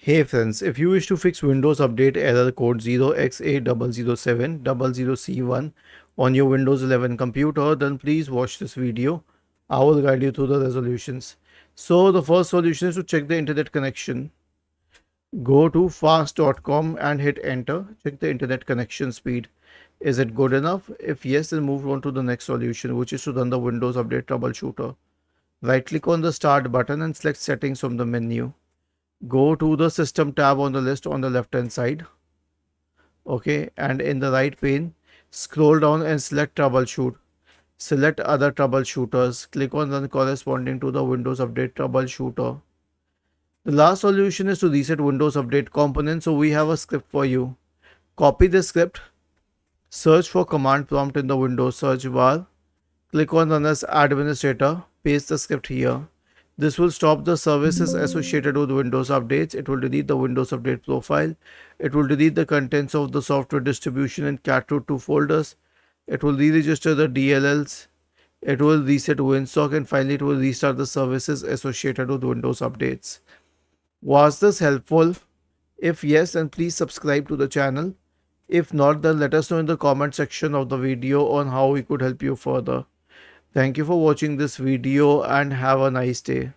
Hey friends, if you wish to fix Windows Update error code 0x800700c1 on your Windows 11 computer, then please watch this video. I will guide you through the resolutions. So the first solution is to check the internet connection. Go to fast.com and hit enter. Check the internet connection speed. Is it good enough? If yes, then move on to the next solution, which is to run the Windows Update troubleshooter. Right click on the start button and select settings from the menu. Go to the system tab on the list on the left hand side. Okay, and in the right pane, scroll down and select troubleshoot. Select other troubleshooters. Click on run corresponding to the Windows Update troubleshooter. The last solution is to reset Windows Update component. So we have a script for you. Copy the script. Search for command prompt in the Windows search bar. Click on run as administrator. Paste the script here. This will stop the services associated with Windows updates. It will delete the Windows Update profile. It will delete the contents of the software distribution and catroot 2 folders. It will re-register the DLLs. It will reset WinSock, and finally it will restart the services associated with Windows updates. Was this helpful? If yes, then please subscribe to the channel. If not, then let us know in the comment section of the video on how we could help you further. Thank you for watching this video and have a nice day.